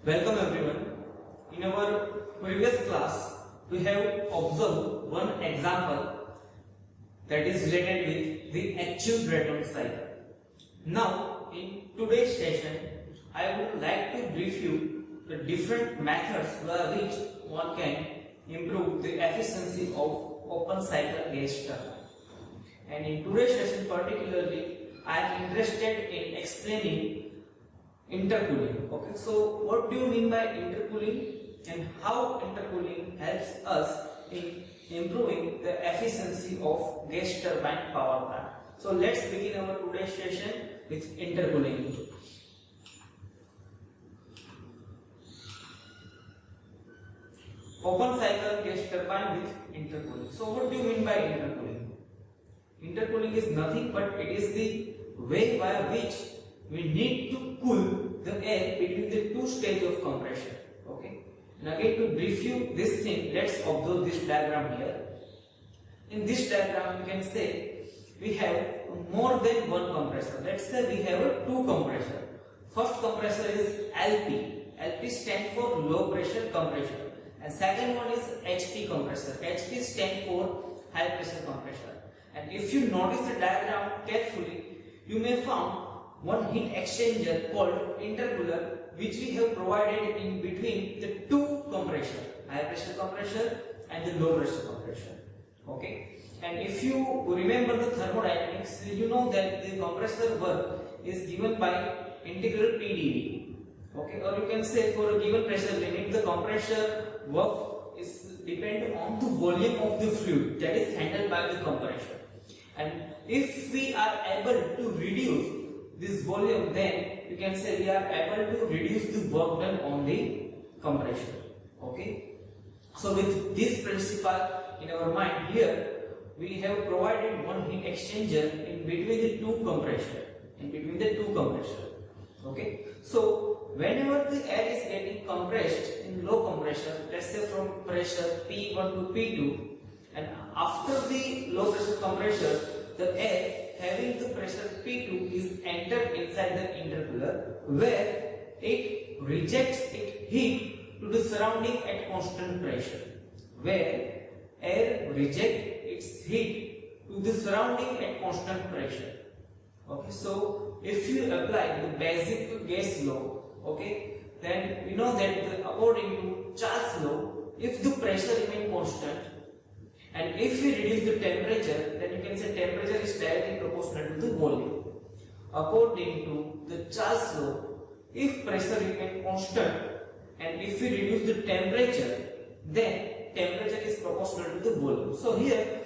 Welcome everyone. In our previous class, we have observed one example that is related with the actual Brayton cycle. Now, in today's session, I would like to brief you the different methods by which one can improve the efficiency of open cycle gas turbine. And in today's session particularly, I am interested in explaining intercooling. Okay, so what do you mean by intercooling and how intercooling helps us in improving the efficiency of gas turbine power plant? So let's begin our today's session with intercooling. Open cycle gas turbine with intercooling. So what do you mean by intercooling? Intercooling is nothing but it is the way by which we need to cool the air between the two stages of compression. Okay. And again, to brief you this thing, let's observe this diagram here. In this diagram, you can say we have more than one compressor. Let's say we have two compressors. First compressor is LP. LP stands for low pressure compressor. And second one is HP compressor. HP stands for high pressure compressor. And if you notice the diagram carefully, you may find one heat exchanger called intercooler, which we have provided in between the two compressor, high pressure compressor and the low pressure compressor. Okay. And if you remember the thermodynamics, you know that the compressor work is given by integral PdV. Okay, or you can say for a given pressure limit, the compressor work is dependent on the volume of the fluid that is handled by the compressor. And if we are able to reduce this volume, then you can say we are able to reduce the work done on the compressor. Okay. So with this principle in our mind here, we have provided one heat exchanger in between the two compressors. Okay. So whenever the air is getting compressed in low compressor, let's say from pressure P1 to P2, and after the low pressure compressor, the air having the pressure P2 is entered inside the intercooler, where it rejects its heat to the surrounding at constant pressure. Where air rejects its heat to the surrounding at constant pressure. Okay, so if you apply the basic gas law, okay, then you know that according to Charles law, if the pressure remains constant and if we reduce the temperature, then you can say temperature is directly proportional to the volume. According to the Charles law, if pressure remains constant and if we reduce the temperature, then temperature is proportional to the volume. So here,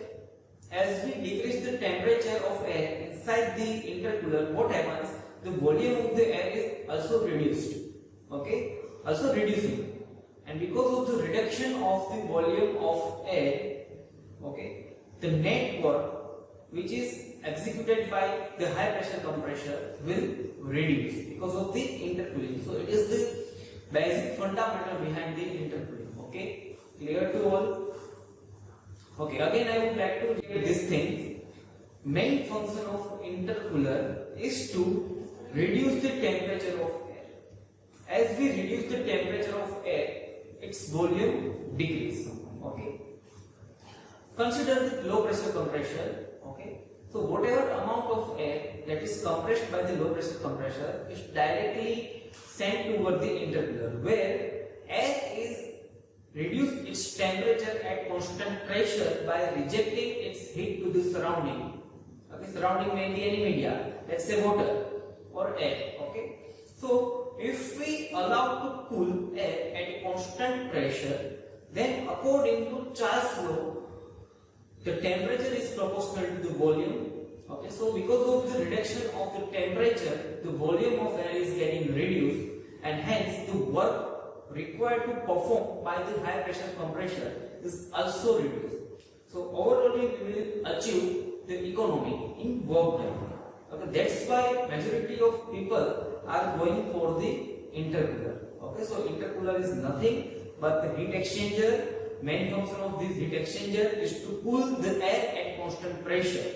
as we decrease the temperature of air inside the intercooler, what happens? The volume of the air is also reduced. Okay, also reducing. And because of the reduction of the volume of air, okay, the net work which is executed by the high pressure compressor will reduce because of the intercooling. So it is the basic fundamental behind the intercooling. Okay, clear to all? Okay, again I would like to repeat this thing. Main function of intercooler is to reduce the temperature of air. As we reduce the temperature of air, its volume decreases. Okay. Consider the low pressure compressor. Okay. So whatever amount of air that is compressed by the low pressure compressor is directly sent toward the intercooler, where air is reduce its temperature at constant pressure by rejecting its heat to the surrounding. Okay, surrounding may be any media, let's say water or air. Okay, so if we allow to cool air at constant pressure, then according to Charles law, the temperature is proportional to the volume. Okay, so because of the reduction of the temperature, the volume of air is getting reduced, and hence the work required to perform by the high pressure compressor is also reduced. So overall we will achieve the economy in work done. Okay, that's why majority of people are going for the intercooler. Okay, so intercooler is nothing but the heat exchanger. Main function of this heat exchanger is to cool the air at constant pressure.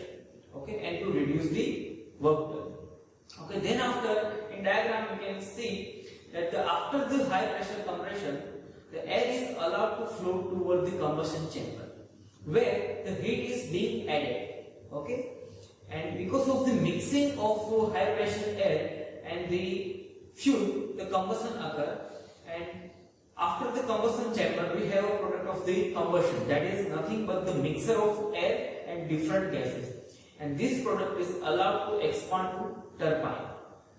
Okay, and to reduce the work done. Okay, then after in diagram you can see that after the high pressure compression, the air is allowed to flow toward the combustion chamber, where the heat is being added. Okay, and because of the mixing of high pressure air and the fuel, the combustion occur, and after the combustion chamber we have a product of the combustion, that is nothing but the mixture of air and different gases, and this product is allowed to expand to turbine,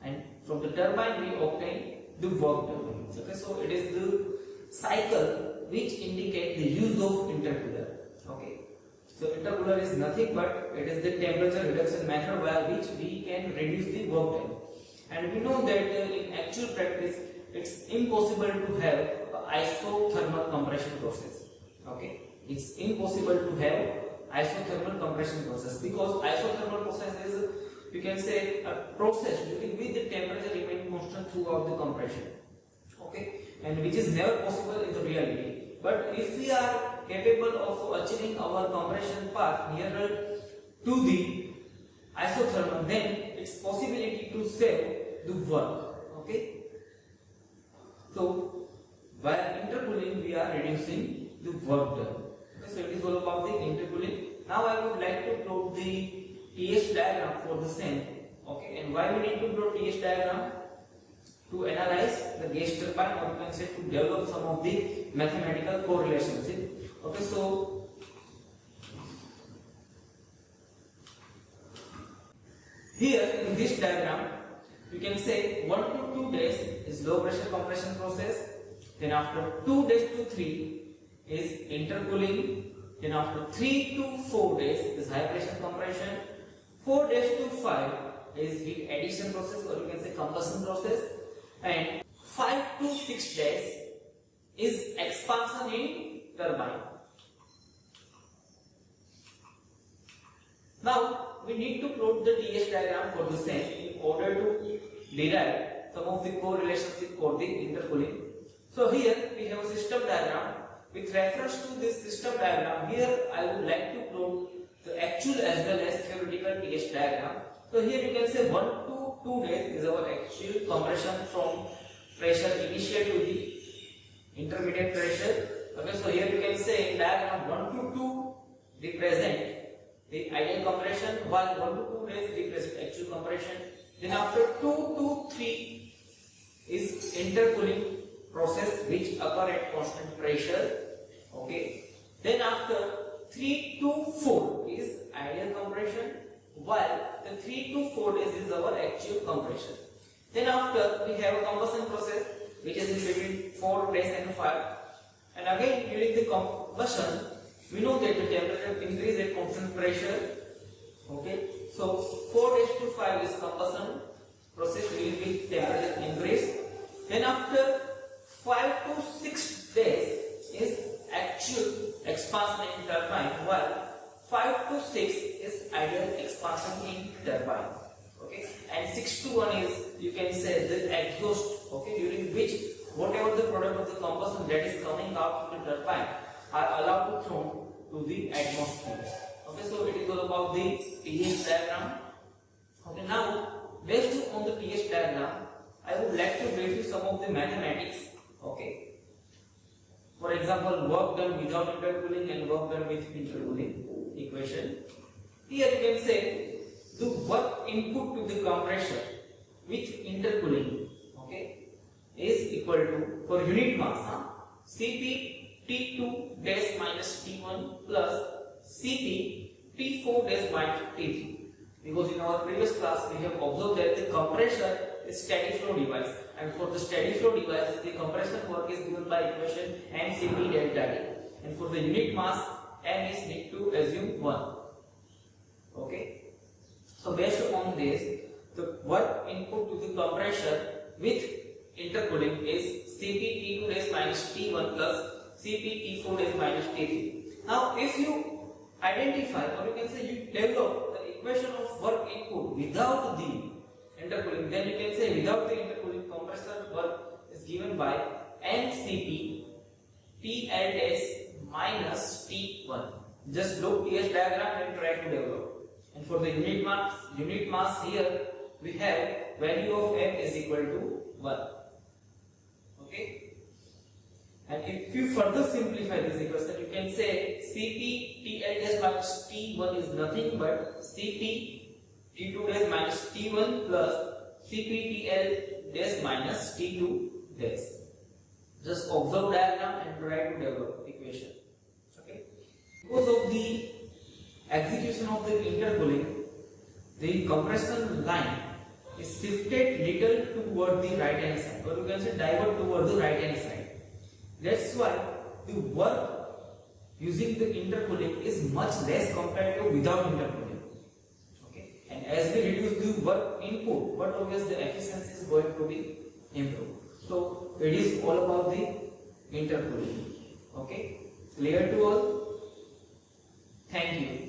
and from the turbine we obtain the work done. Okay, so it is the cycle which indicate the use of intercooler. Okay, so intercooler is nothing but it is the temperature reduction method by which we can reduce the work done, and we know that in actual practice it's impossible to have isothermal compression process. Okay, it's impossible to have isothermal compression process, because isothermal process is, you can say, a process during which the temperature remains constant throughout the compression. Okay, and which is never possible in the reality. But if we are capable of achieving our compression path nearer to the isothermal, then it's possibility to save the work. Okay, so via intercooling we are reducing the work done. Okay, so it is all about the intercooling. Now I would like to plot the TS diagram for the same. Okay, and why we need to plot TS diagram? To analyze the gas turbine, or you can say to develop some of the mathematical correlations. Okay, so here in this diagram you can say 1 to 2 days is low pressure compression process, then after 2 days to 3 is intercooling, then after 3 to 4 days is high pressure compression, 4 days to 5 is heat addition process, or you can say combustion process, and 5 to 6 days is expansion in turbine. Now we need to plot the TS diagram for the same in order to derive some of the correlations for the intercooling. So here we have a system diagram. With reference to this system diagram, here I would like to plot the actual as well as theoretical TS diagram. So here you can say 1 to 2 days is our actual compression from pressure initial to the intermediate pressure. Okay, so here you can say in diagram 1 to 2 represent the ideal compression, while 1 to 2 days represent actual compression. Then after 2 to 3 is intercooling process which occur at constant pressure. Okay, then after 3 to 4 is ideal compression, while the 3 to 4 days is our actual compression. Then after we have a combustion process which is in between 4 days and 5, and again during the combustion we know that the temperature increase at constant pressure. Okay, so 4 days to 5 is combustion process during which temperature increase. Then after 5 to 6 days is actual expansion in turbine, while 5 to 6 is ideal expansion in turbine. Okay, and 6 to 1 is, you can say, the exhaust. Okay, during which whatever the product of the combustion that is coming out of the turbine are allowed to thrown to the atmosphere. Okay, so it is all about the TS diagram. Okay, now based on the TS diagram, I would like to brief you some of the mathematics. Okay. For example, work done without intercooling and work done with intercooling equation. Here you can say the work input to the compressor with intercooling, okay, is equal to, for unit mass, Cp T2 dash minus T1 plus Cp T4 dash minus T3. Because in our previous class we have observed that the compressor is steady flow device, and for the steady flow device the compression work is given by equation mCp delta T, and for the unit mass m is need to assume 1. Okay, so based on this, the work input to the compressor with intercooling is Cp T2 dash minus T1 plus Cp T4 dash minus T3. Now if you identify, or you can say you develop the equation of work input without the intercooling, then you can say without the intercooling compressor work is given by mCp TL dash minus T1. Just look TS diagram and try to develop. And for the unit mass here we have value of m is equal to 1. And if you further simplify this equation, you can say Cp TL dash minus T1 is nothing but Cp T2 dash minus T1 plus Cp TL dash minus T2 dash. Just observe diagram and try to develop equation. Okay. Because of the execution of the intercooling, the compression line is shifted little toward the right hand side, or you can say divert toward the right hand side. That's why the work using the intercooling is much less compared to without intercooling. Okay. And as we reduce the work input, but obviously the efficiency is going to be improved. So it is all about the intercooling. Okay. Clear to all? Thank you.